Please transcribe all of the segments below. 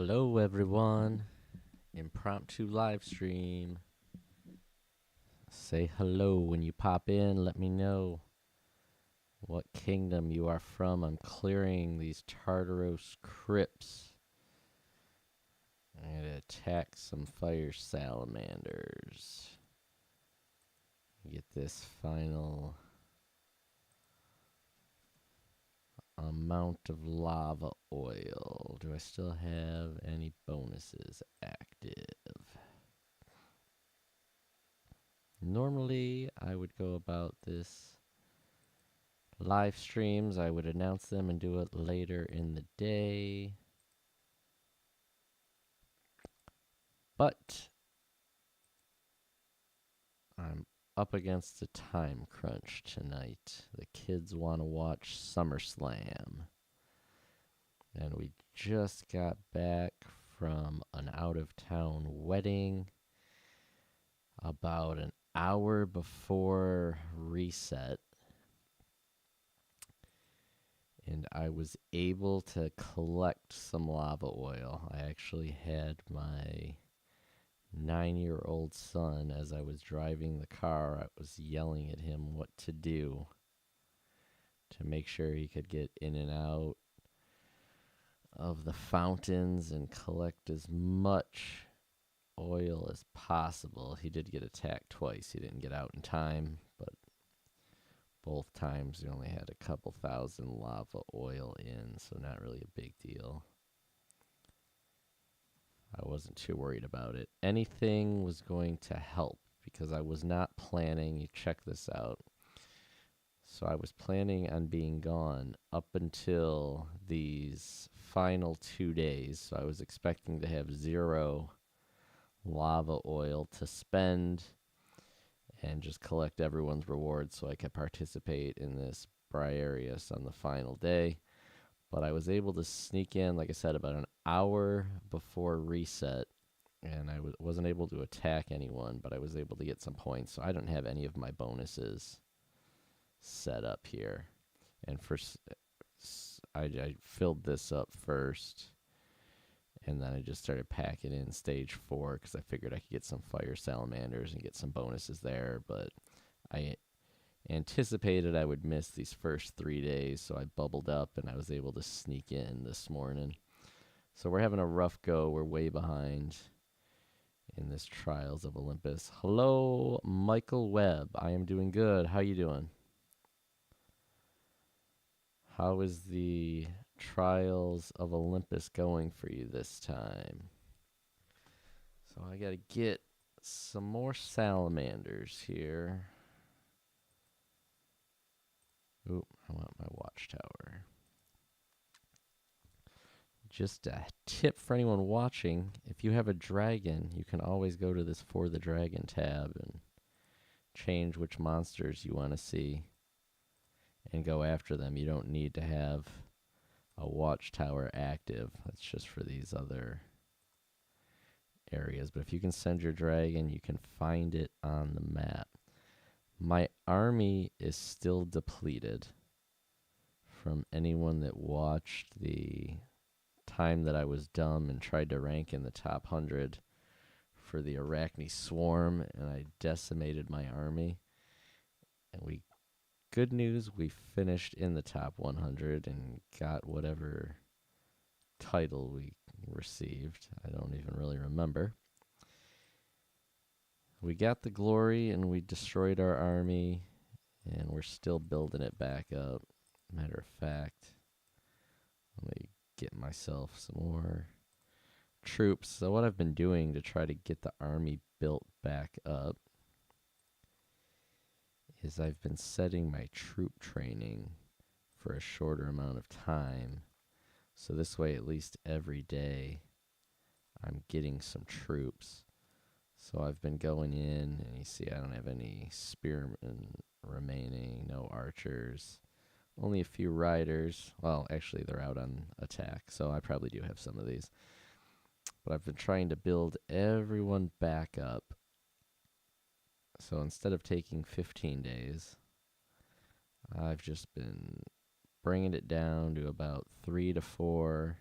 Hello, everyone. Impromptu live stream. Say hello when you pop in. Let me know what kingdom you are from. I'm clearing these Tartaros crypts. I'm going to attack some fire salamanders. Get this final amount of lava oil. Do I still have any bonuses active? Normally, I would go about this live streams. I would announce them and do it later in the day. But I'm up against a time crunch tonight. The kids want to watch SummerSlam. And we just got back from an out of town wedding about an hour before reset. And I was able to collect some lava oil. I actually had my 9-year-old son, as I was driving the car, I was yelling at him what to do to make sure he could get in and out of the fountains and collect as much oil as possible. He did get attacked twice. He didn't get out in time, but both times we only had a couple thousand lava oil in, so not really a big deal. I wasn't too worried about it. Anything was going to help because I was not planning. You check this out. So I was planning on being gone up until these final 2 days. So I was expecting to have 0 lava oil to spend and just collect everyone's rewards so I could participate in this Briareus on the final day. But I was able to sneak in, like I said, about an hour before reset, and I wasn't able to attack anyone, but I was able to get some points. So I don't have any of my bonuses set up here. And I filled this up first, and then I just started packing in stage 4 because I figured I could get some fire salamanders and get some bonuses there. But I anticipated I would miss these first 3 days, so I bubbled up and I was able to sneak in this morning. So we're having a rough go. We're way behind in this Trials of Olympus. Hello, Michael Webb. I am doing good. How you doing? How is the Trials of Olympus going for you this time? So I got to get some more salamanders here. Oop, I want my watchtower. Just a tip for anyone watching, if you have a dragon, you can always go to this For the Dragon tab and change which monsters you want to see and go after them. You don't need to have a watchtower active. That's just for these other areas. But if you can send your dragon, you can find it on the map. My army is still depleted from anyone that watched the time that I was dumb and tried to rank in the top 100 for the Arachne Swarm, and I decimated my army. And good news, we finished in the top 100 and got whatever title we received. I don't even really remember. We got the glory and we destroyed our army, and we're still building it back up. Matter of fact, let me get myself some more troops. So what I've been doing to try to get the army built back up is I've been setting my troop training for a shorter amount of time. So this way, at least every day, I'm getting some troops. So I've been going in, and you see I don't have any spearmen remaining, no archers, only a few riders. Well, actually, they're out on attack, so I probably do have some of these. But I've been trying to build everyone back up. So instead of taking 15 days, I've just been bringing it down to about 3 to 4.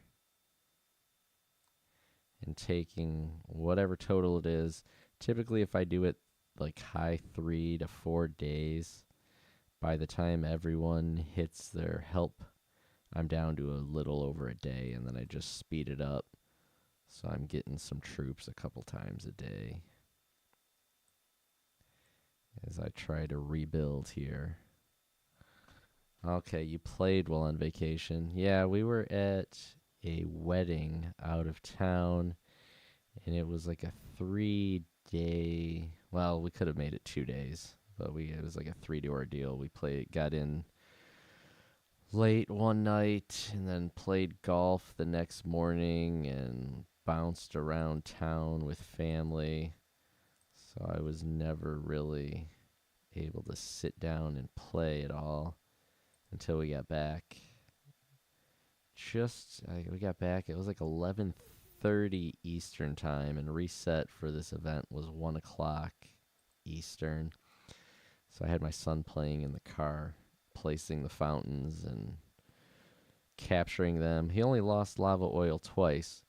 and taking whatever total it is. Typically, if I do it like high 3 to 4 days, by the time everyone hits their help, I'm down to a little over a day, and then I just speed it up. So I'm getting some troops a couple times a day as I try to rebuild here. Okay, you played while on vacation. Yeah, we were at a wedding out of town, and it was like a 3 day. Well, we could have made it 2 days, but it was like a 3 day ordeal. Got in late one night, and then played golf the next morning, and bounced around town with family. So I was never really able to sit down and play at all until we got back. We got back. It was like 11:30 Eastern time, and reset for this event was 1 o'clock Eastern. So I had my son playing in the car, placing the fountains and capturing them. He only lost lava oil twice,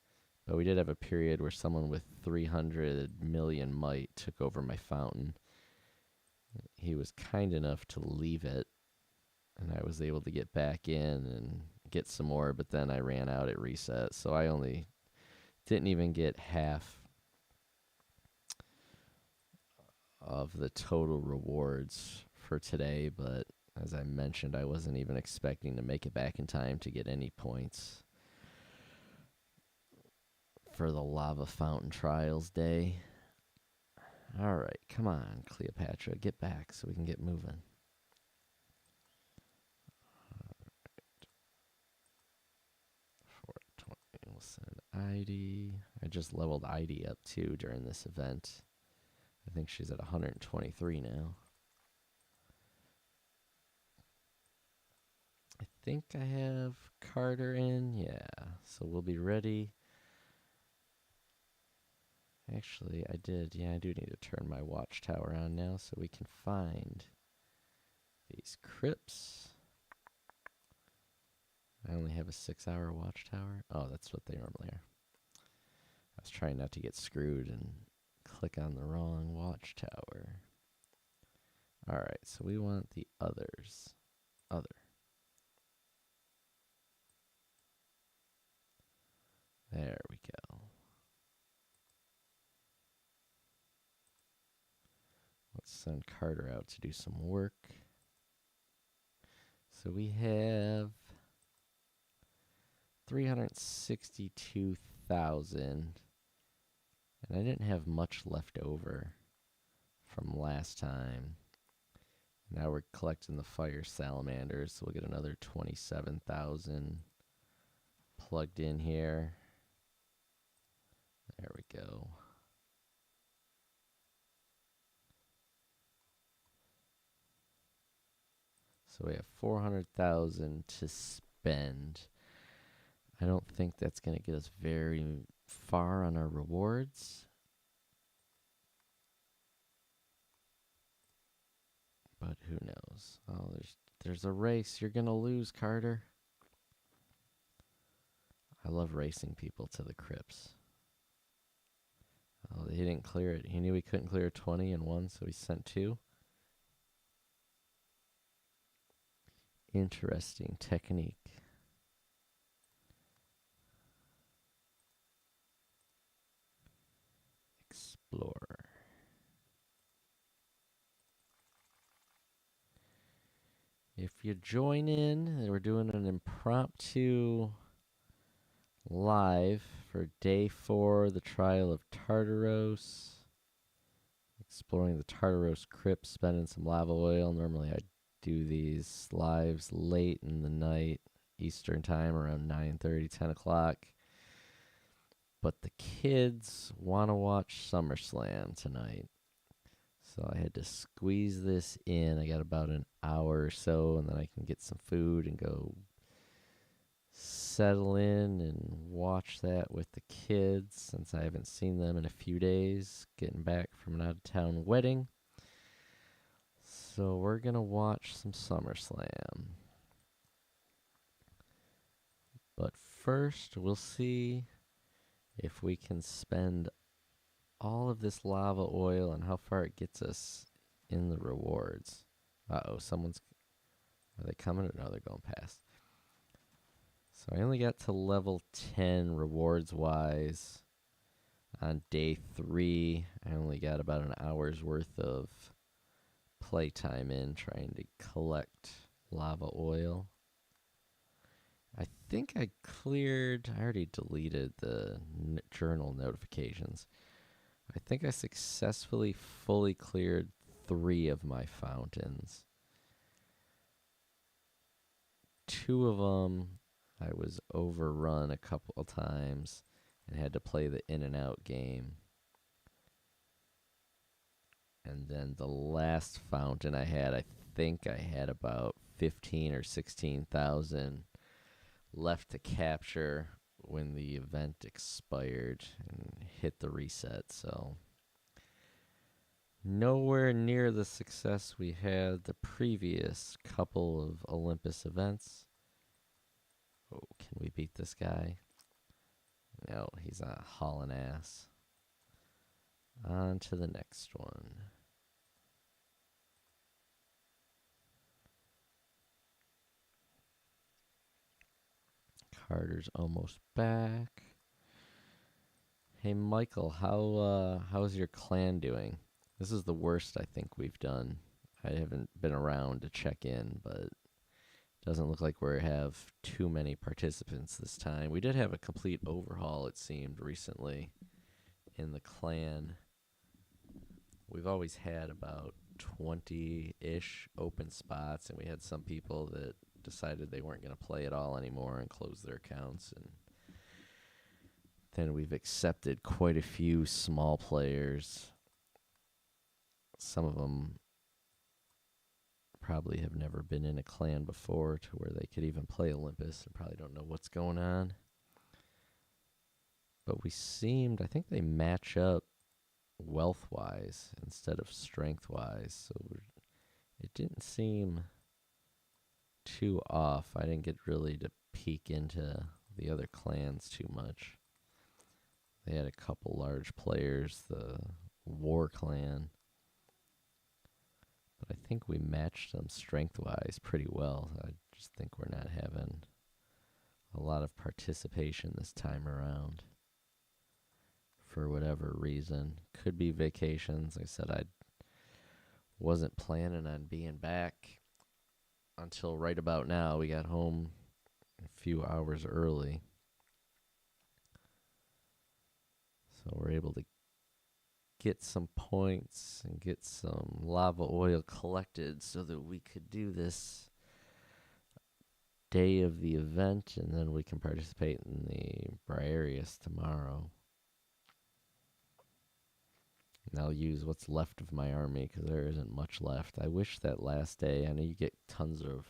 but we did have a period where someone with 300 million might took over my fountain. He was kind enough to leave it, and I was able to get back in and get some more, but then I ran out at reset, so I only didn't even get half of the total rewards for today. But as I mentioned, I wasn't even expecting to make it back in time to get any points for the lava fountain trials day. All right, come on, Cleopatra, get back so we can get moving. 420, we'll send ID. I just leveled ID up too during this event. I think she's at 123 now. I think I have Carter in. Yeah, so we'll be ready. Actually, I did. Yeah, I do need to turn my watchtower on now so we can find these crypts. I only have a 6-hour watchtower. Oh, that's what they normally are. I was trying not to get screwed and click on the wrong watchtower. Alright, so we want the others. Other. There we go. Let's send Carter out to do some work. So we have 362,000. And I didn't have much left over from last time. Now we're collecting the fire salamanders, so we'll get another 27,000 plugged in here. There we go. So we have 400,000 to spend. I don't think that's going to get us very far on our rewards. But who knows? Oh, there's a race. You're going to lose, Carter. I love racing people to the crypts. Oh, he didn't clear it. He knew he couldn't clear 20 and 1, so he sent 2. Interesting technique. Explorer. If you join in, we're doing an impromptu live for day 4, the trial of Tartaros. Exploring the Tartaros crypt, spending some lava oil. Normally I do these lives late in the night, Eastern time, around 9:30, 10 o'clock. But the kids want to watch SummerSlam tonight. So I had to squeeze this in. I got about an hour or so, and then I can get some food and go settle in and watch that with the kids, since I haven't seen them in a few days, getting back from an out-of-town wedding. So we're going to watch some SummerSlam. But first, we'll see if we can spend all of this lava oil and how far it gets us in the rewards. Uh-oh, are they coming? Or no, they're going past. So I only got to level 10 rewards-wise on day 3. I only got about an hour's worth of playtime in trying to collect lava oil. I think I already deleted the journal notifications. I think I successfully fully cleared 3 of my fountains. 2 of them, I was overrun a couple of times and had to play the in and out game. And then the last fountain I think I had about 15 or 16,000 left to capture when the event expired and hit the reset. So nowhere near the success we had the previous couple of Olympus events. Oh, can we beat this guy? No, he's a hauling ass. On to the next one. Carter's almost back. Hey Michael, how's your clan doing? This is the worst I think we've done. I haven't been around to check in, but it doesn't look like we have too many participants this time. We did have a complete overhaul, it seemed, recently in the clan. We've always had about 20-ish open spots, and we had some people that decided they weren't going to play at all anymore and closed their accounts. And then we've accepted quite a few small players. Some of them probably have never been in a clan before to where they could even play Olympus and probably don't know what's going on. But I think they match up wealth-wise instead of strength-wise. So it didn't seem too off. I didn't get really to peek into the other clans too much. They had a couple large players, the War Clan. But I think we matched them strength-wise pretty well. I just think we're not having a lot of participation this time around. For whatever reason. Could be vacations. Like I said, I wasn't planning on being back until right about now. We got home a few hours early. So we're able to get some points and get some lava oil collected so that we could do this day of the event, and then we can participate in the Briareus tomorrow. And I'll use what's left of my army because there isn't much left. I wish that last day, I know you get tons of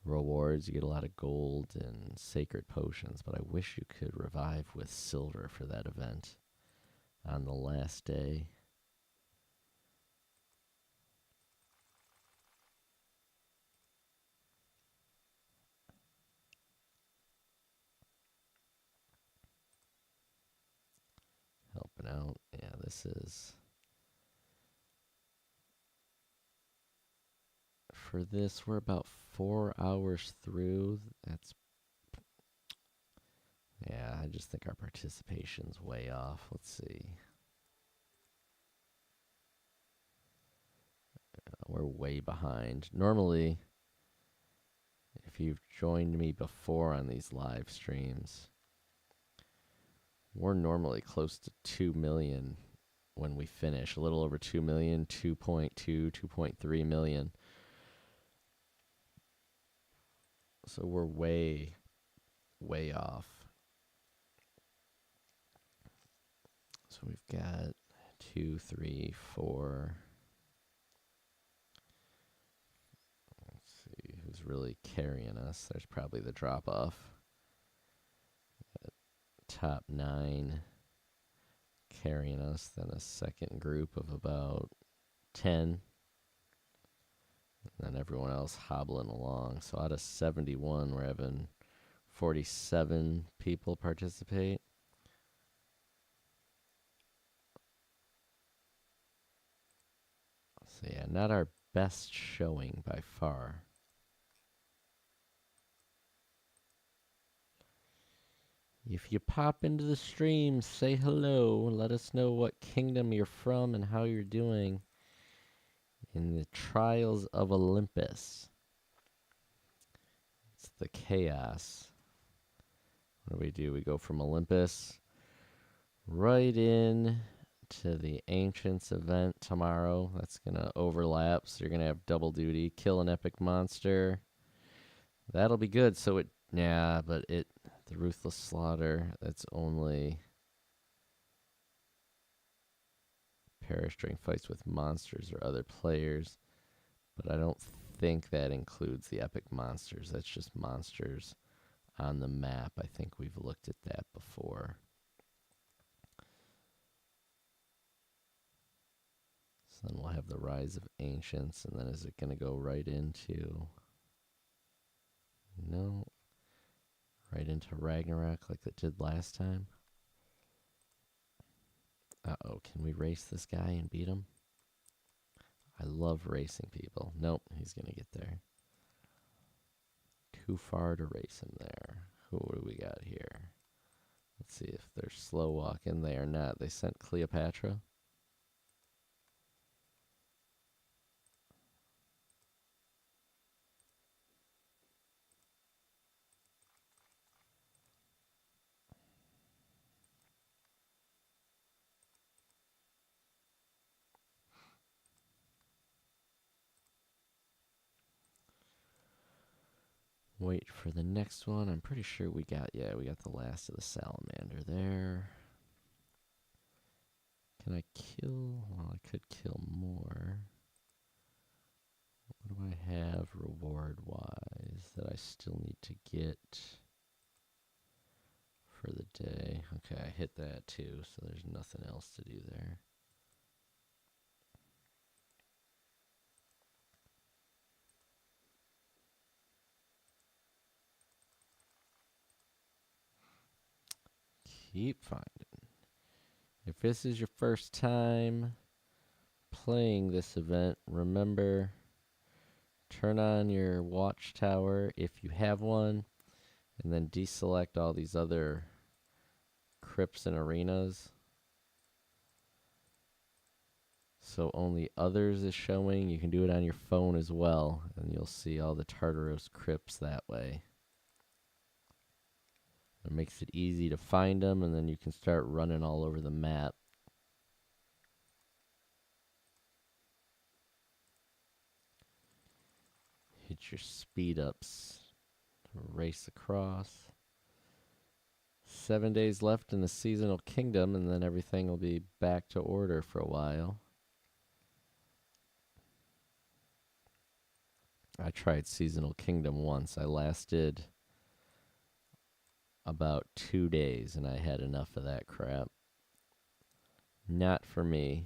rewards, you get a lot of gold and sacred potions, but I wish you could revive with silver for that event on the last day. Helping out. Yeah, this is... For this, we're about 4 hours through. Yeah, I just think our participation's way off. Let's see. We're way behind. Normally, if you've joined me before on these live streams, we're normally close to 2 million when we finish. A little over 2 million, 2.2, 2.3 million. So we're way, way off. So we've got 2, 3, 4. Let's see who's really carrying us. There's probably the drop off. Top 9 carrying us, then a second group of about 10, and then everyone else hobbling along. So out of 71, we're having 47 people participate. So yeah, not our best showing by far. If you pop into the stream, say hello. Let us know what kingdom you're from and how you're doing in the Trials of Olympus. It's the chaos. What do? We go from Olympus right in to the Ancients event tomorrow. That's going to overlap, so you're going to have double duty. Kill an epic monster. That'll be good. So the Ruthless Slaughter, that's only perish during fights with monsters or other players. But I don't think that includes the epic monsters. That's just monsters on the map. I think we've looked at that before. So then we'll have the Rise of Ancients, and then is it going to go right into... No. Right into Ragnarok like it did last time? Uh-oh, can we race this guy and beat him? I love racing people. Nope, he's going to get there. Too far to race him there. Who do we got here? Let's see if they're slow walking. They are not. They sent Cleopatra. Wait for the next one. I'm pretty sure we got the last of the Salamander there. Can I kill? Well, I could kill more. What do I have reward-wise that I still need to get for the day? Okay, I hit that too, so there's nothing else to do there. Keep finding. If this is your first time playing this event, remember, turn on your watchtower if you have one, and then deselect all these other crypts and arenas. So only others is showing. You can do it on your phone as well, and you'll see all the Tartaros crypts that way. It makes it easy to find them, and then you can start running all over the map. Hit your speed ups to race across. 7 days left in the seasonal kingdom, and then everything will be back to order for a while. I tried seasonal kingdom once. I lasted about 2 days, and I had enough of that crap. Not for me.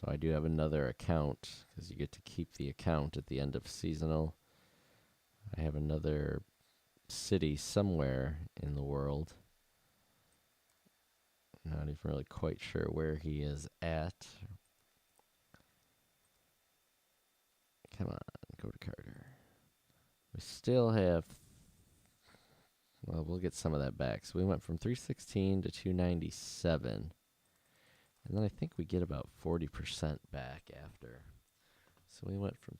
So I do have another account, because you get to keep the account at the end of seasonal. I have another city somewhere in the world. Not even really quite sure where he is at. Come on, go to Carter. We still have... Well, we'll get some of that back. So we went from 316 to 297. And then I think we get about 40% back after. So we went from...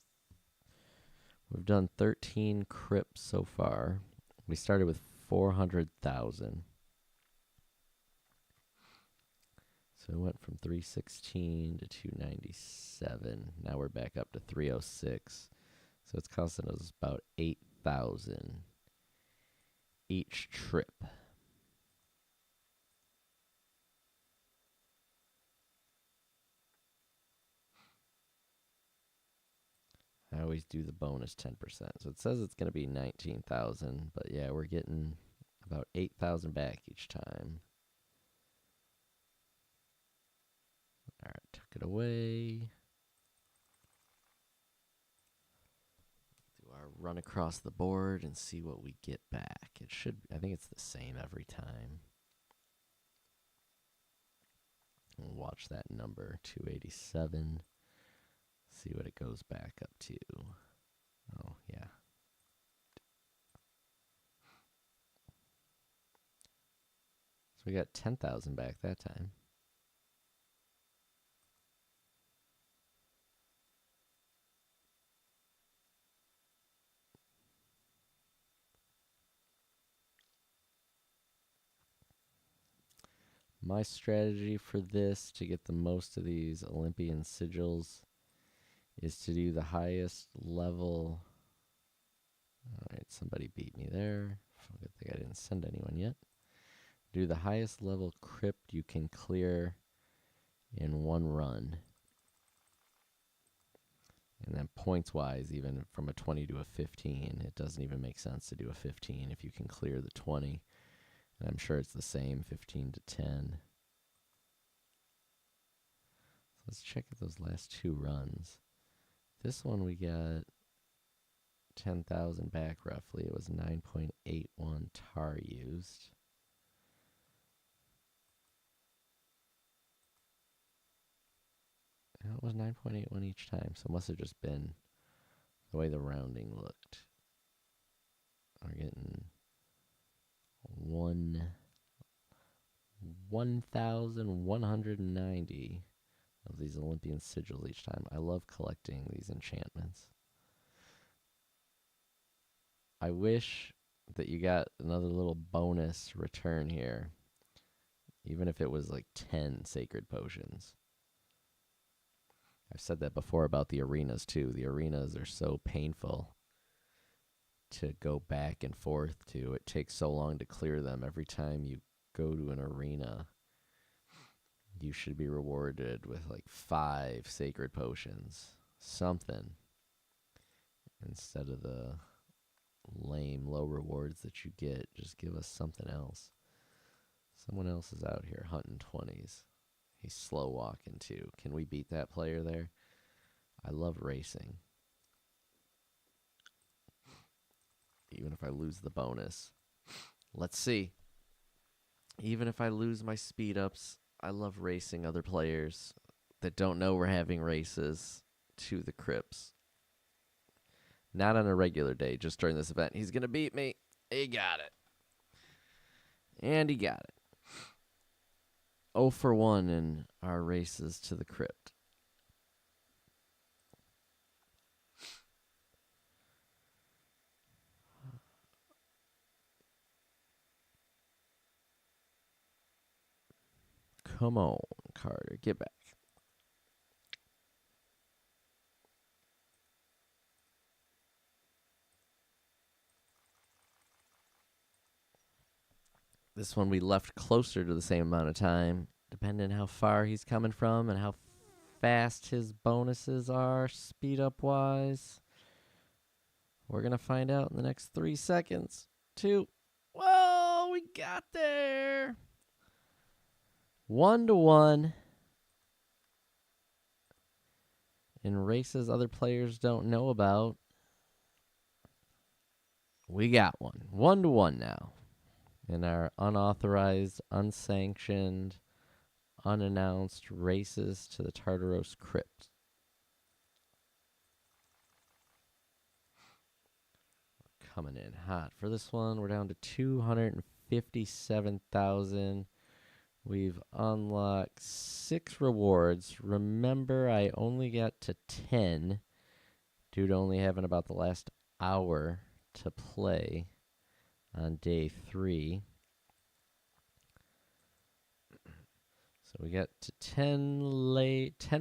We've done 13 crypts so far. We started with 400,000. So we went from 316 to 297. Now we're back up to 306. So it's costing us about 8,000 each trip. I always do the bonus 10%. So it says it's going to be 19,000, but yeah, we're getting about 8,000 back each time. All right, took it away. Do our run across the board and see what we get back. It should, I think it's the same every time. We'll watch that number, 287. See what it goes back up to. Oh, yeah. So we got 10,000 back that time. My strategy for this, to get the most of these Olympian sigils, is to do the highest level. All right, somebody beat me there. Good thing I didn't send anyone yet. Do the highest level crypt you can clear in one run. And then points-wise, even from a 20 to a 15, it doesn't even make sense to do a 15 if you can clear the 20. And I'm sure it's the same, 15 to 10. So let's check out those last two runs. This one we got 10,000 back roughly. It was 9.81 tar used. And it was 9.81 each time, so it must have just been the way the rounding looked. We're getting 1,190 of these Olympian sigils each time. I love collecting these enchantments. I wish that you got another little bonus return here, even if it was like 10 sacred potions. I've said that before about the arenas too. The arenas are so painful to go back and forth to. It takes so long to clear them. Every time you go to an arena, you should be rewarded with like 5 sacred potions. Something. Instead of the lame low rewards that you get, just give us something else. Someone else is out here hunting 20s. He's slow walking too. Can we beat that player there? I love racing. Even if I lose the bonus. Let's see. Even if I lose my speed ups, I love racing other players that don't know we're having races to the Crypts. Not on a regular day, just during this event. He's going to beat me. He got it. And he got it. 0 for 1 in our races to the Crypt. Come on, Carter. Get back. This one we left closer to the same amount of time, depending how far he's coming from and how fast his bonuses are, speed up wise. We're going to find out in the next 3 seconds. 2. Whoa, we got there. 1-1. In races other players don't know about. We got one. 1-1 now. In our unauthorized, unsanctioned, unannounced races to the Tartaros Crypt. Coming in hot. For this one, we're down to 257,000. We've unlocked 6 rewards. Remember, I only got to 10 due to only having about the last hour to play on day 3. So we got to 10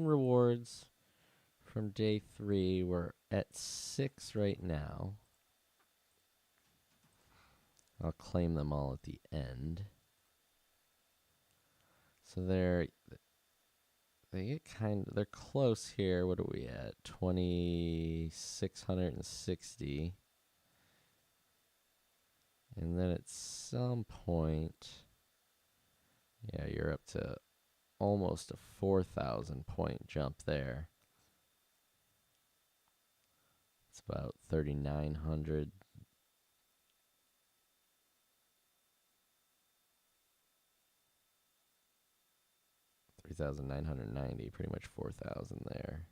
rewards from day 3. We're at 6 right now. I'll claim them all at the end. So they get they're close here. What are we at? 2,660. And then at some point, yeah, you're up to almost a 4,000 point jump there. It's about 3,900. 3,990, pretty much 4,000 there.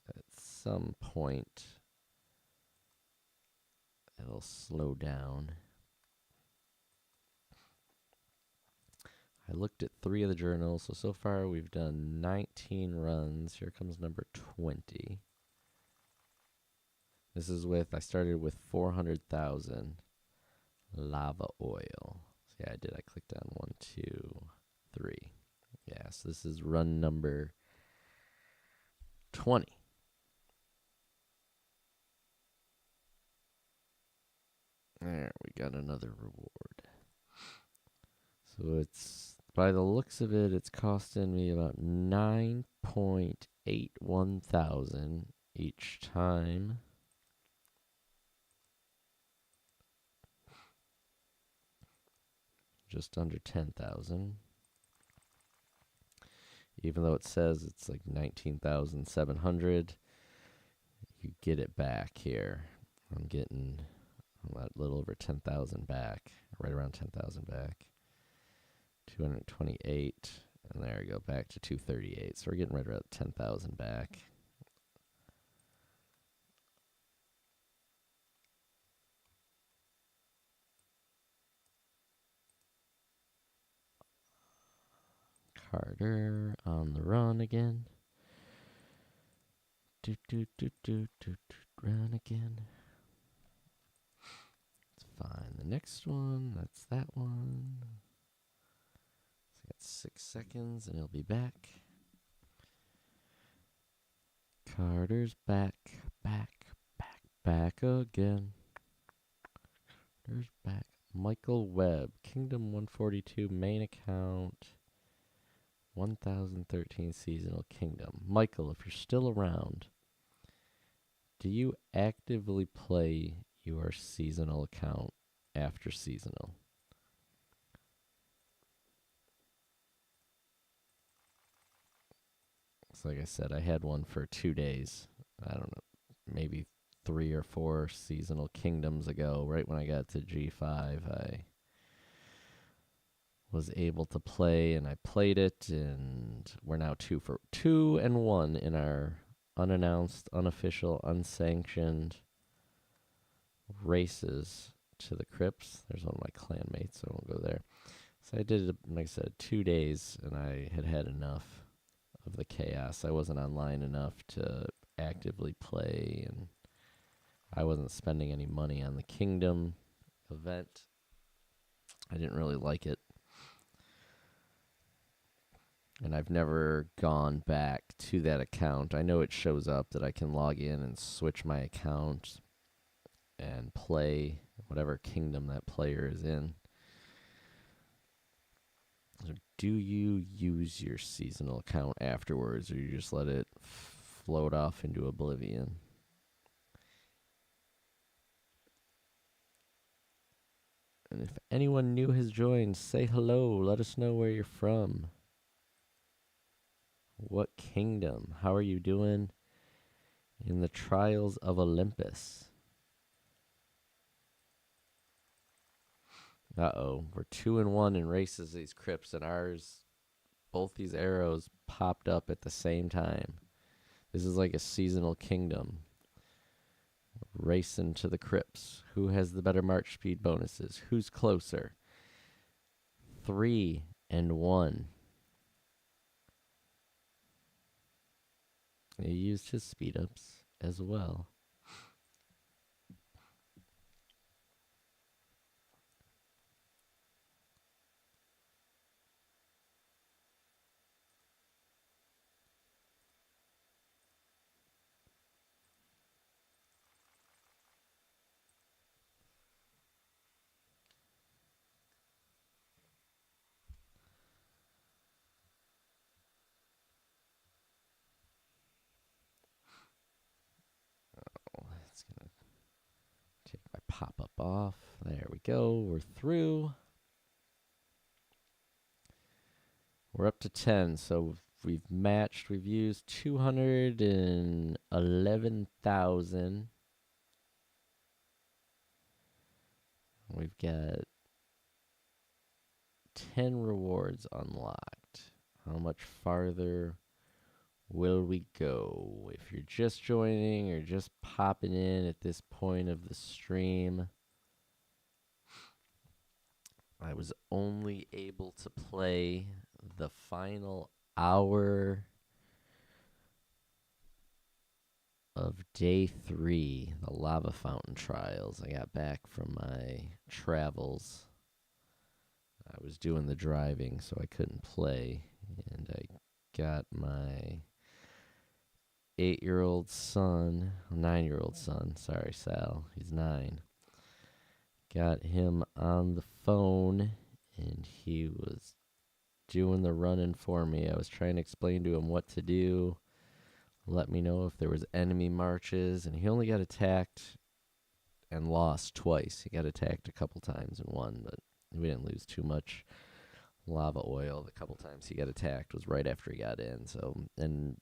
At some point, it'll slow down. I looked at 3 of the journals, so far we've done 19 runs. Here comes number 20. This is I started with 400,000 lava oil. So yeah, I did. I clicked on 1, 2, 3. Yeah, so this is run number 20. There, we got another reward. So it's, by the looks of it, it's costing me about 9.81 thousand each time. Just under 10,000. Even though it says it's like 19,700, you get it back here. I'm getting a little over 10,000 back, right around 10,000 back. 228, and there we go, back to 238. So we're getting right around 10,000 back. Carter on the run again. Run again. It's fine. The next one, that's that one. So I got 6 seconds and he'll be back. Carter's back again. Carter's back. Michael Webb, Kingdom 142 main account. 1013 seasonal kingdom. Michael, if you're still around, do you actively play your seasonal account after seasonal? So like I said, I had one for 2 days. I don't know, maybe 3 or 4 seasonal kingdoms ago, right when I got to G5, I was able to play, and I played it, and we're now 2-1 in our unannounced, unofficial, unsanctioned races to the Crypts. There's one of my clanmates, so I won't go there. So I did it, like I said, 2 days, and I had enough of the chaos. I wasn't online enough to actively play, and I wasn't spending any money on the Kingdom event. I didn't really like it. And I've never gone back to that account. I know it shows up that I can log in and switch my account and play whatever kingdom that player is in. So do you use your seasonal account afterwards, or you just let it float off into oblivion? And if anyone new has joined, say hello. Let us know where you're from. What kingdom? How are you doing in the Trials of Olympus? Uh-oh, we're 2-1 in races, these Crypts, and ours, both these arrows popped up at the same time. This is like a seasonal kingdom. Racing to the Crypts. Who has the better march speed bonuses? Who's closer? 3-1. He used his speed ups as well. It's going to take my pop-up off. There we go. We're through. We're up to 10, so we've matched. We've used 211,000. We've got 10 rewards unlocked. How much farther will we go? If you're just joining or just popping in at this point of the stream, I was only able to play the final hour of day 3, the lava fountain trials. I got back from my travels. I was doing the driving, so I couldn't play. And I got my 8-year-old son, 9-year-old son, sorry, Sal, he's 9. Got him on the phone, and he was doing the running for me. I was trying to explain to him what to do, let me know if there was enemy marches, and he only got attacked and lost twice. He got attacked a couple times and won, but we didn't lose too much lava oil. The couple times he got attacked was right after he got in. So, and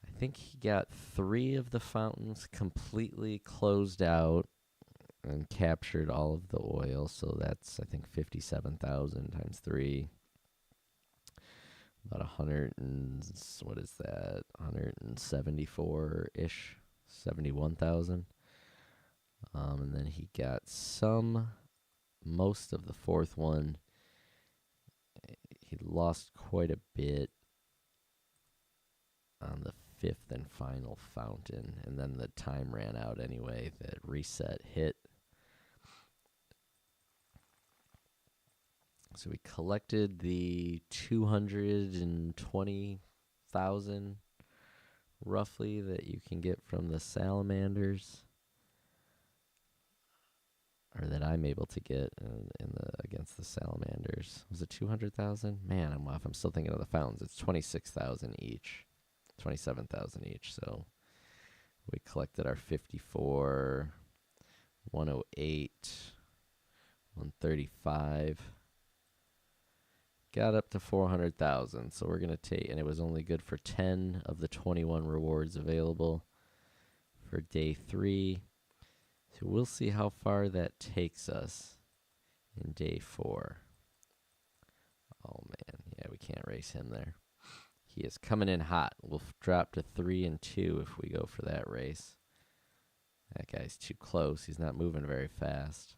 I think he got 3 of the fountains completely closed out and captured all of the oil. So that's, I think, 57,000 times 3. About 100 and, what is that, 174-ish, 71,000. And then he got most of the 4th one. He lost quite a bit on the 5th and final fountain, and then the time ran out anyway. That reset hit. So we collected the 220,000 roughly that you can get from the Salamanders, or that I'm able to get against the Salamanders. Was it 200,000? Man, I'm off. I'm still thinking of the fountains. It's 26,000 each, 27,000 each. So we collected our 54, 108, 135. Got up to 400,000. So we're going to take, and it was only good for 10 of the 21 rewards available for day 3. So we'll see how far that takes us in day 4. Oh, man. Yeah, we can't race him there. He is coming in hot. We'll drop to 3 and 2 if we go for that race. That guy's too close. He's not moving very fast.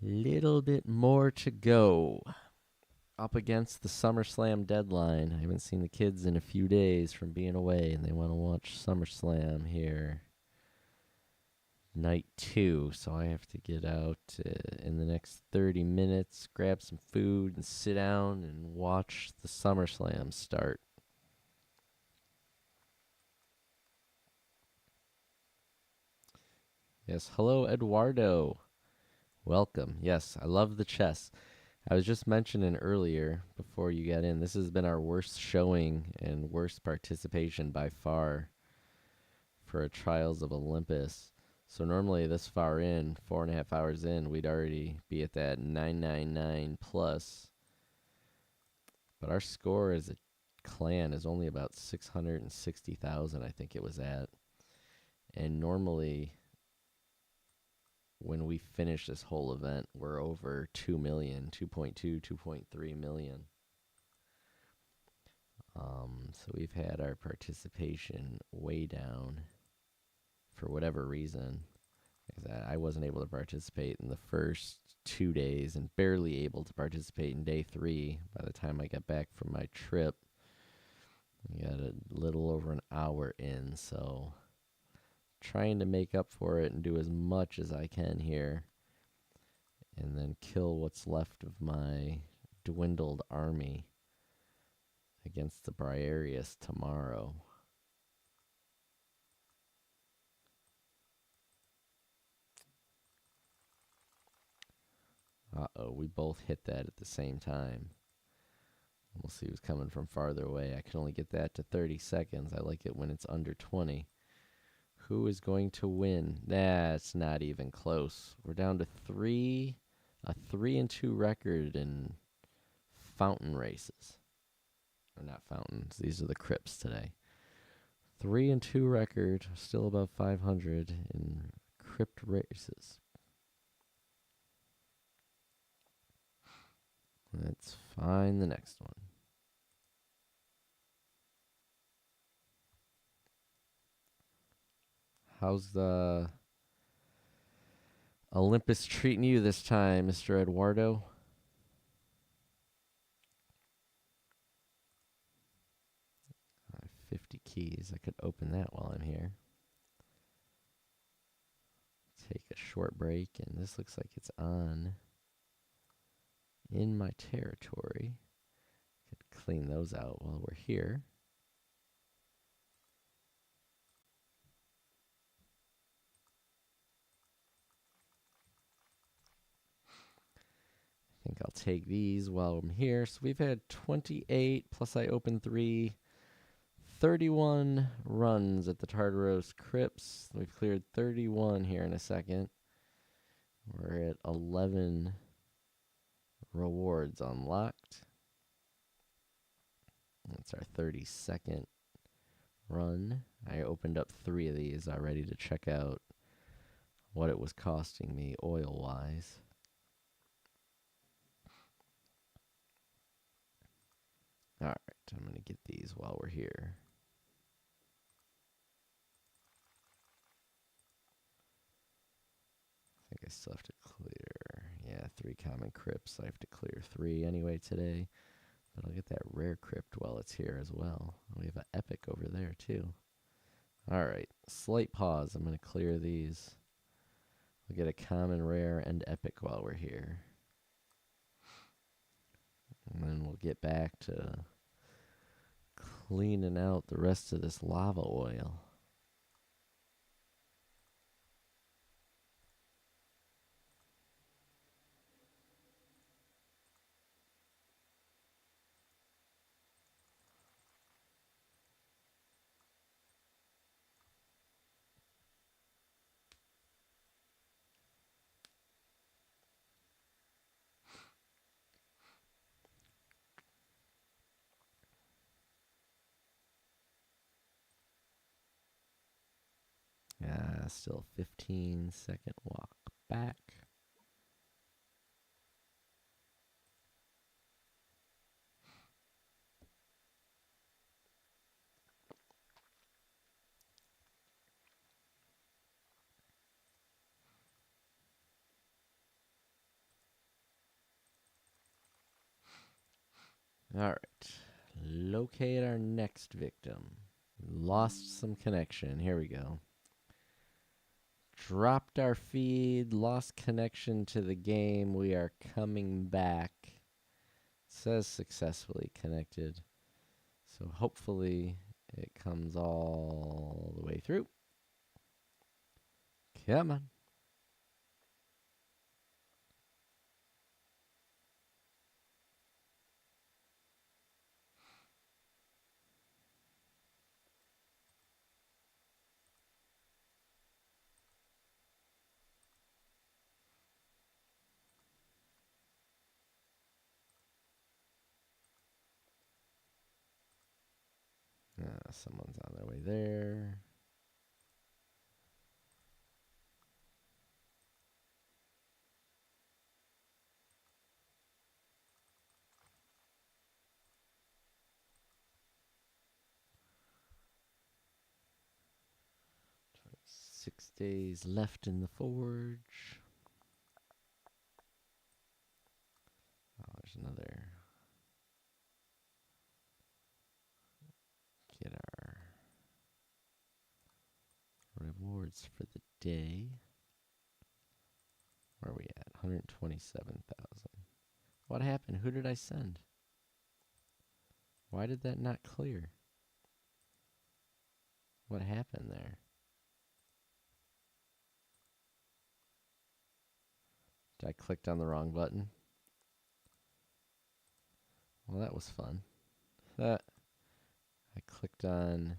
Little bit more to go. Up against the SummerSlam deadline. I haven't seen the kids in a few days from being away, and they want to watch SummerSlam here. Night 2, so I have to get out in the next 30 minutes, grab some food, and sit down and watch the SummerSlam start. Yes, hello, Eduardo. Welcome. Yes, I love the chess. I was just mentioning earlier, before you got in, this has been our worst showing and worst participation by far for a Trials of Olympus. So normally this far in, 4.5 hours in, we'd already be at that 999 plus. But our score as a clan is only about 660,000, I think it was at. And normally, when we finish this whole event, we're over 2 million, 2.2, 2.3 million. So we've had our participation way down for whatever reason. I wasn't able to participate in the first 2 days and barely able to participate in day 3 by the time I got back from my trip. I got a little over an hour in, so trying to make up for it and do as much as I can here and then kill what's left of my dwindled army against the Briareus tomorrow. Uh-oh, we both hit that at the same time. We'll see who's coming from farther away. I can only get that to 30 seconds. I like it when it's under 20. Who is going to win? That's not even close. We're down to a 3-2 record in fountain races. Or not fountains. These are the crypts today. 3-2 record, still above 500 in crypt races. Let's find the next one. How's the Olympus treating you this time, Mr. Eduardo? 50 keys. I could open that while I'm here. Take a short break, and this looks like it's on in my territory. Could clean those out while we're here. I think I'll take these while I'm here. So we've had 28, plus I opened 3, 31 runs at the Tartaros Crypts. We've cleared 31 here in a second. We're at 11 rewards unlocked. That's our 32nd run. I opened up 3 of these already to check out what it was costing me oil-wise. All right, I'm going to get these while we're here. I think I still have to clear, 3 common crypts. I have to clear 3 anyway today. But I'll get that rare crypt while it's here as well. We have an epic over there too. All right, slight pause. I'm going to clear these. We'll get a common, rare, and epic while we're here. And then we'll get back to cleaning out the rest of this lava oil. Still 15-second walk back. All right. Locate our next victim. Lost some connection. Here we go. Dropped our feed, lost connection to the game. We are coming back. It says successfully connected. So hopefully it comes all the way through. Come on. Someone's on their way there. Six days left in the forge. Oh, there's another. Get our rewards for the day. Where are we at? 127,000. What happened? Who did I send? Why did that not clear? What happened there? I clicked on the wrong button. Well, that was fun. That I clicked on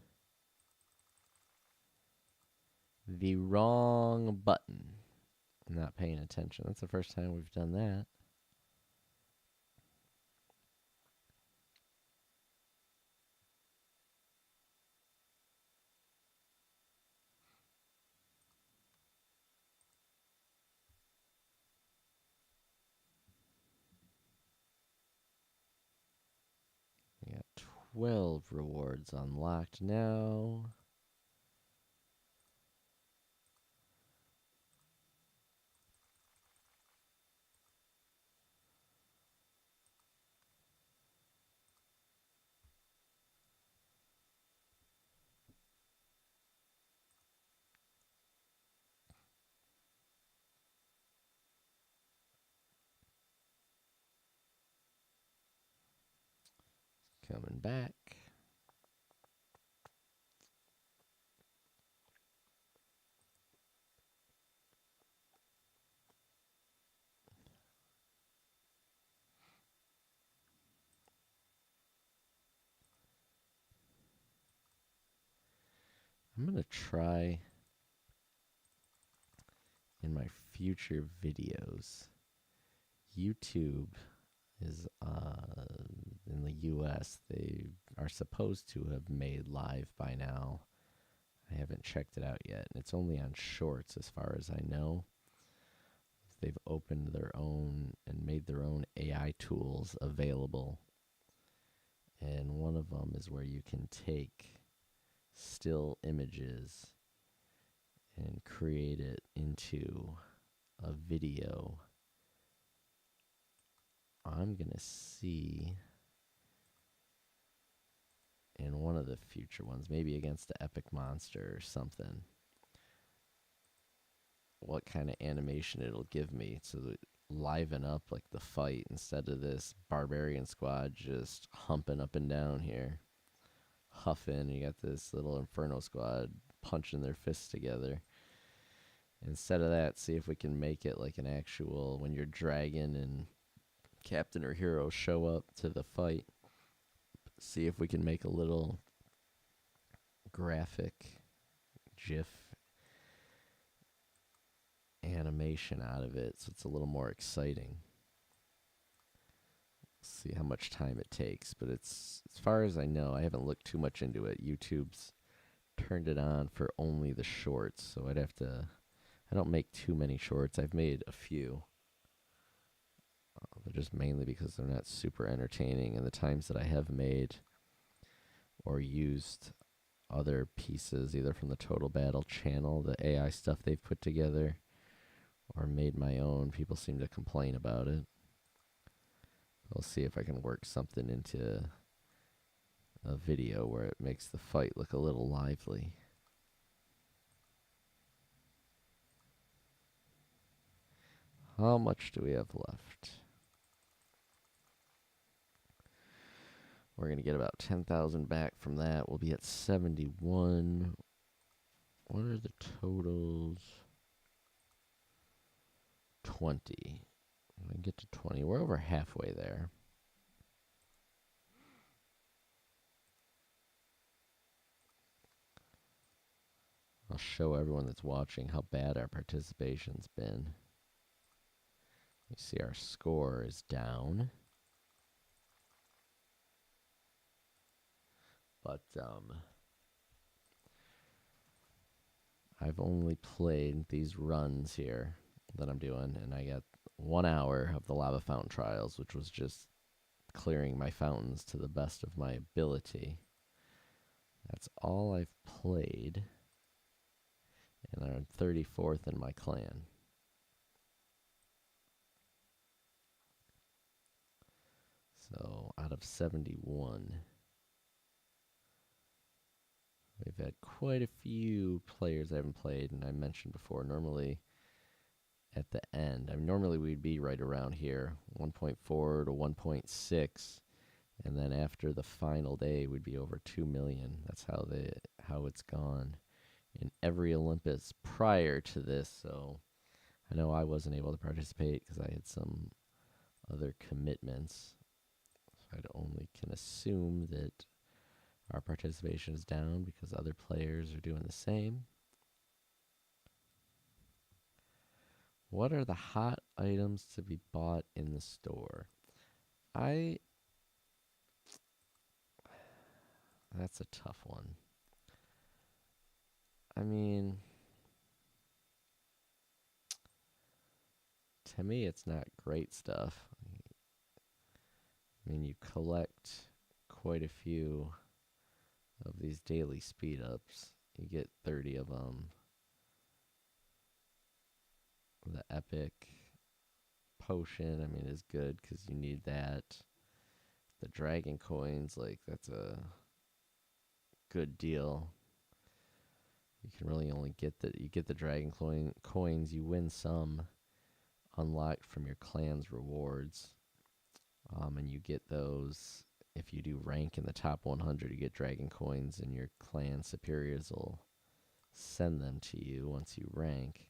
the wrong button. I'm not paying attention. That's the first time we've done that. We got 12 rewards unlocked now. Coming back. I'm going to try in my future videos. YouTube is in the US. They are supposed to have made live by now. I haven't checked it out yet. It's only on shorts as far as I know. They've opened their own and made their own AI tools available. And one of them is where you can take still images and create it into a video. I'm going to see in one of the future ones, maybe against the epic monster or something, what kind of animation it'll give me to liven up like the fight instead of this barbarian squad just humping up and down here, huffing. You got this little inferno squad punching their fists together. Instead of that, see if we can make it like an actual, when your dragon and captain or hero show up to the fight, see if we can make a little graphic GIF animation out of it so it's a little more exciting. See how much time it takes, but it's, as far as I know, I haven't looked too much into it. YouTube's turned it on for only the shorts, so I'd have to, I don't make too many shorts. I've made a few, but just mainly because they're not super entertaining, and the times that I have made or used other pieces, either from the Total Battle channel, the AI stuff they've put together, or made my own, people seem to complain about it. I'll see if I can work something into a video where it makes the fight look a little lively. How much do we have left? We're going to get about 10,000 back from that. We'll be at 71. What are the totals? 20. When I get to 20, we're over halfway there. I'll show everyone that's watching how bad our participation's been. You see our score is down. But I've only played these runs here that I'm doing, and I got 1 hour of the lava fountain trials, which was just clearing my fountains to the best of my ability. That's all I've played, and I'm 34th in my clan. So out of 71, we've had quite a few players I haven't played, and I mentioned before, normally at the end, normally we'd be right around here, 1.4 to 1.6, and then after the final day, we'd be over 2 million. That's how it's gone in every Olympus prior to this. So I know I wasn't able to participate because I had some other commitments. So I only can assume that our participation is down because other players are doing the same. What are the hot items to be bought in the store? That's a tough one. I mean, to me, it's not great stuff. I mean, you collect quite a few of these daily speed ups. You get 30 of them. The epic potion, I mean, is good because you need that. The dragon coins, like, that's a good deal. You can really only get the dragon coins. You win some unlocked from your clan's rewards. And you get those if you do rank in the top 100. You get dragon coins, and your clan superiors will send them to you once you rank.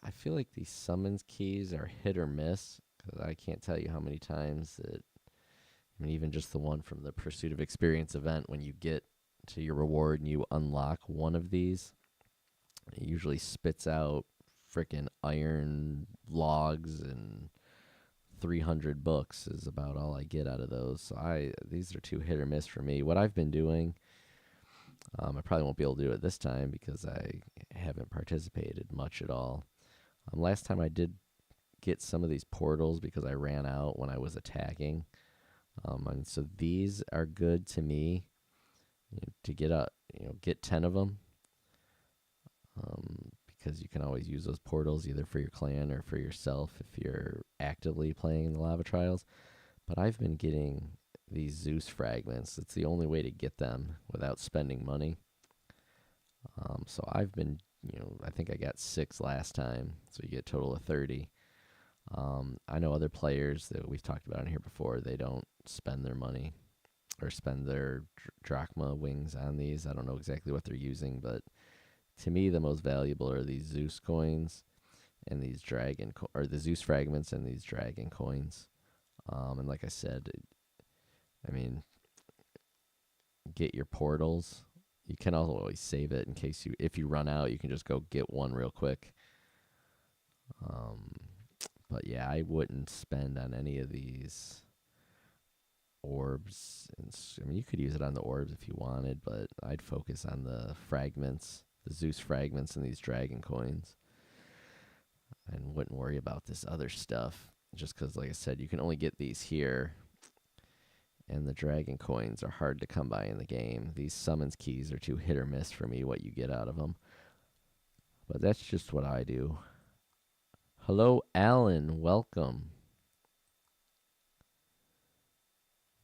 I feel like these summons keys are hit or miss, because I can't tell you how many times that, I mean, even just the one from the Pursuit of Experience event, when you get to your reward and you unlock one of these, it usually spits out freaking iron logs, and 300 books is about all I get out of those. So these are too hit or miss for me. What I've been doing, I probably won't be able to do it this time because I haven't participated much at all. Last time I did get some of these portals because I ran out when I was attacking. And so these are good to me, to get 10 of them. Because you can always use those portals either for your clan or for yourself if you're actively playing in the lava trials. But I've been getting these Zeus fragments. It's the only way to get them without spending money. So I've been, I think I got 6 last time, so you get a total of 30. I know other players that we've talked about in here before, they don't spend their money or spend their drachma wings on these. I don't know exactly what they're using, but to me, the most valuable are these Zeus coins and these or the Zeus fragments and these dragon coins. And like I said, I mean, get your portals. You can also always save it in case if you run out, you can just go get one real quick. But yeah, I wouldn't spend on any of these orbs. I mean, you could use it on the orbs if you wanted, but I'd focus on the fragments, the Zeus fragments, and these dragon coins, and wouldn't worry about this other stuff. Just because, like I said, you can only get these here, and the dragon coins are hard to come by in the game. These summons keys are too hit or miss for me, what you get out of them. But that's just what I do. Hello, Alan. Welcome.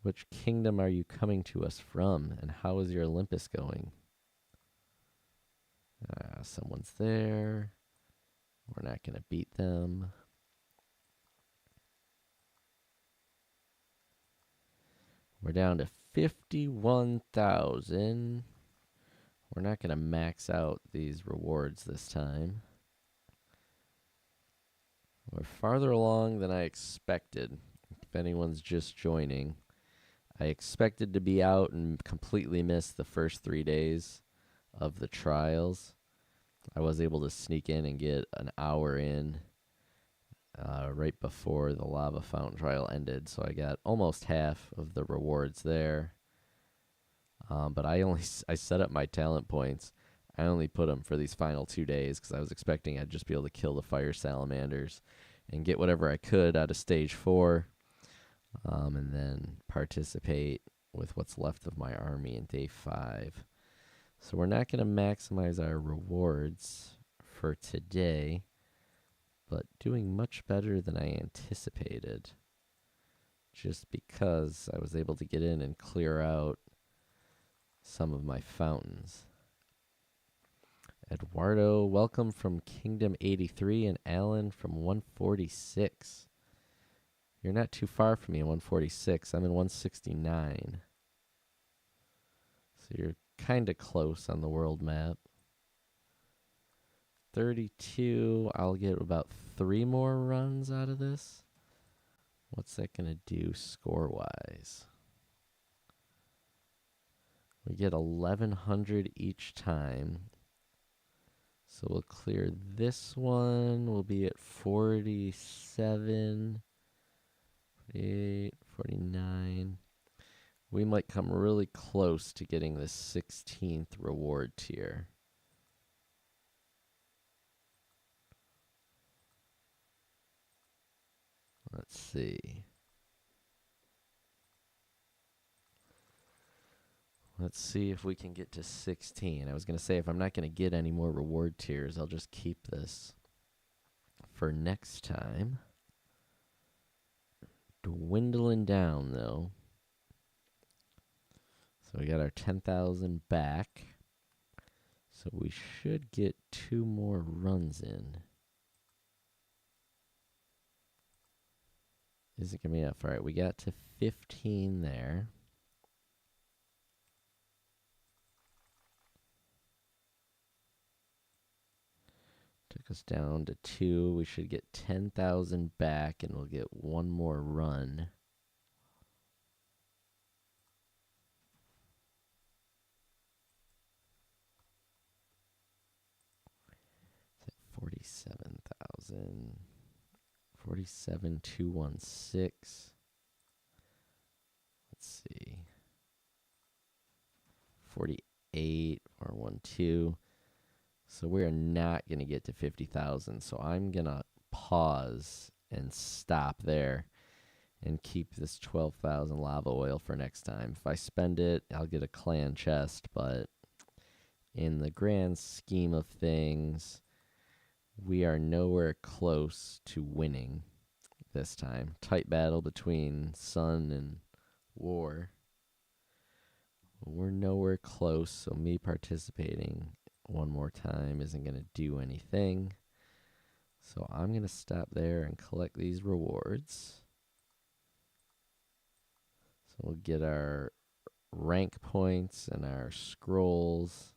Which kingdom are you coming to us from, and how is your Olympus going? Someone's there. We're not going to beat them. We're down to 51,000. We're not going to max out these rewards this time. We're farther along than I expected. If anyone's just joining, I expected to be out and completely miss the first 3 days of the trials. I was able to sneak in and get an hour in right before the lava fountain trial ended, so I got almost half of the rewards there. But I set up my talent points. I only put them for these final 2 days because I was expecting I'd just be able to kill the fire salamanders and get whatever I could out of stage 4, and then participate with what's left of my army in day 5. So we're not going to maximize our rewards for today, but doing much better than I anticipated, just because I was able to get in and clear out some of my fountains. Eduardo, welcome from Kingdom 83, and Alan from 146. You're not too far from me in 146. I'm in 169. So you're kind of close on the world map. 32. I'll get about 3 more runs out of this. What's that going to do score-wise? We get 1,100 each time. So we'll clear this one. We'll be at 47, 48, 49. We might come really close to getting the 16th reward tier. Let's see. Let's see if we can get to 16. I was going to say, if I'm not going to get any more reward tiers, I'll just keep this for next time. Dwindling down, though. So we got our 10,000 back. So we should get 2 more runs in. Is it going to be enough? All right, we got to 15 there. Took us down to 2. We should get 10,000 back, and we'll get 1 more run. 47,000. 47,216. Let's see. 48,412. So we're not going to get to 50,000. So I'm going to pause and stop there and keep this 12,000 lava oil for next time. If I spend it, I'll get a clan chest, but in the grand scheme of things, we are nowhere close to winning this time. Tight battle between Sun and War. We're nowhere close, so me participating one more time isn't going to do anything. So I'm going to stop there and collect these rewards. So we'll get our rank points and our scrolls.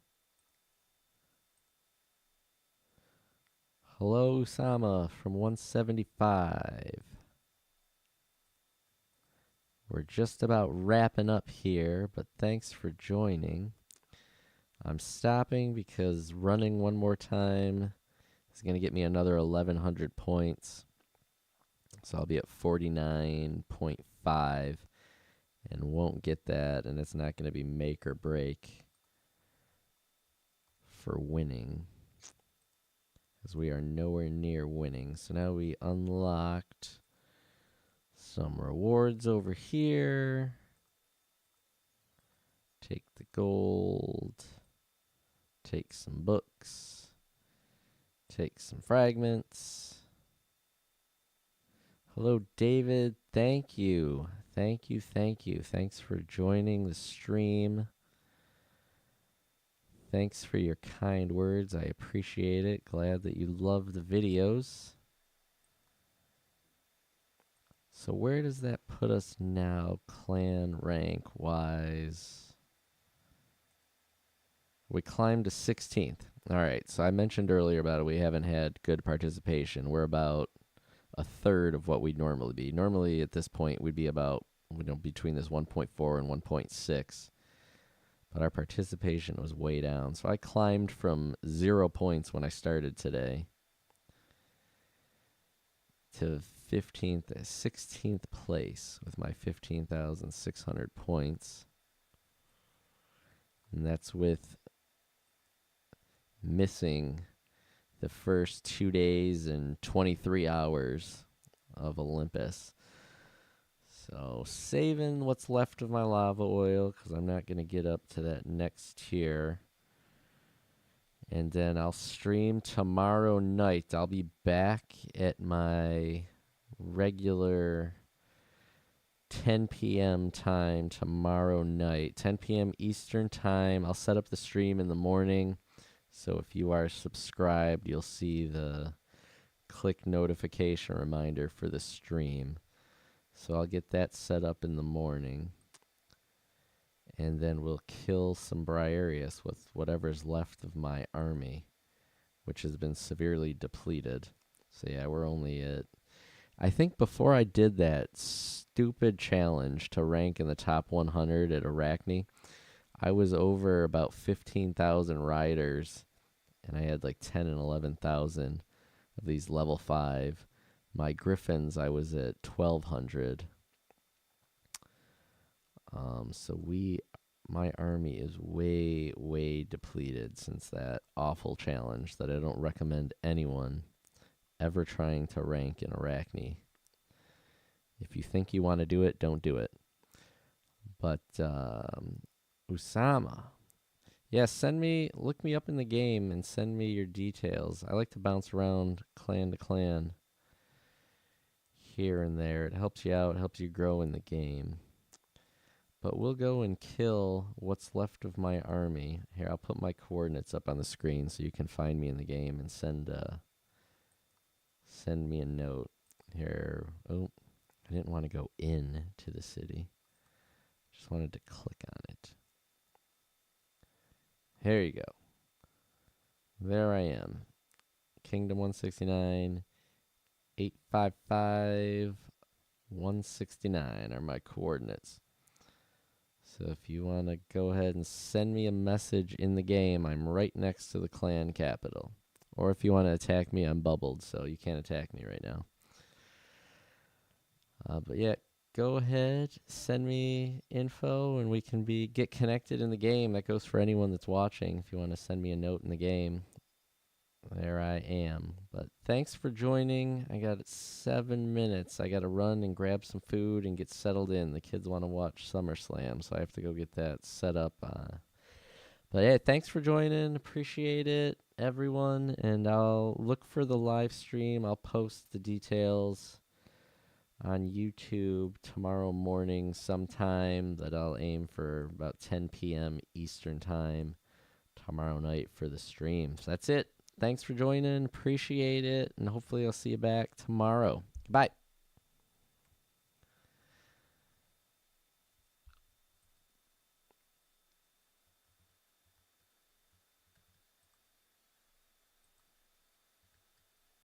Hello, Usama from 175. We're just about wrapping up here, but thanks for joining. I'm stopping because running one more time is going to get me another 1,100 points. So I'll be at 49.5 and won't get that, and it's not going to be make or break for winning, because we are nowhere near winning. So now we unlocked some rewards over here. Take the gold. Take some books. Take some fragments. Hello, David. Thank you. Thank you, thank you. Thanks for joining the stream. Thanks for your kind words. I appreciate it. Glad that you love the videos. So where does that put us now, clan rank wise? We climbed to 16th. All right, so I mentioned earlier about it. We haven't had good participation. We're about a third of what we'd normally be. Normally at this point we'd be about, between this 1.4 and 1.6. But our participation was way down. So I climbed from 0 points when I started today to 16th place with my 15,600 points. And that's with missing the first 2 days and 23 hours of Olympus. So saving what's left of my lava oil, because I'm not going to get up to that next tier. And then I'll stream tomorrow night. I'll be back at my regular 10 p.m. time tomorrow night. 10 p.m. Eastern time. I'll set up the stream in the morning. So if you are subscribed, you'll see the click notification reminder for the stream. So I'll get that set up in the morning. And then we'll kill some Briareus with whatever's left of my army, which has been severely depleted. So yeah, we're only at... I think before I did that stupid challenge to rank in the top 100 at Arachne, I was over about 15,000 riders, and I had like 10 and 11,000 of these level 5. My Griffins, I was at 1,200. So my army is way, way depleted since that awful challenge that I don't recommend anyone ever trying to rank in Arachne. If you think you want to do it, don't do it. But Usama, yeah, look me up in the game and send me your details. I like to bounce around clan to clan here and there. It helps you out, helps you grow in the game. But we'll go and kill what's left of my army. Here, I'll put my coordinates up on the screen so you can find me in the game and send me a note. Here, oh, I didn't want to go in to the city. Just wanted to click on it. Here you go. There I am. Kingdom 169, 855, 169 are my coordinates. So if you want to go ahead and send me a message in the game, I'm right next to the clan capital. Or if you want to attack me, I'm bubbled, so you can't attack me right now. But yeah, go ahead, send me info, and we can get connected in the game. That goes for anyone that's watching. If you want to send me a note in the game, there I am. But thanks for joining. I got 7 minutes. I got to run and grab some food and get settled in. The kids want to watch SummerSlam, so I have to go get that set up. But yeah, thanks for joining. Appreciate it, everyone. And I'll look for the live stream. I'll post the details on YouTube tomorrow morning sometime, that I'll aim for about 10 p.m. Eastern time tomorrow night for the stream. So that's it. Thanks for joining. Appreciate it. And hopefully I'll see you back tomorrow. Goodbye.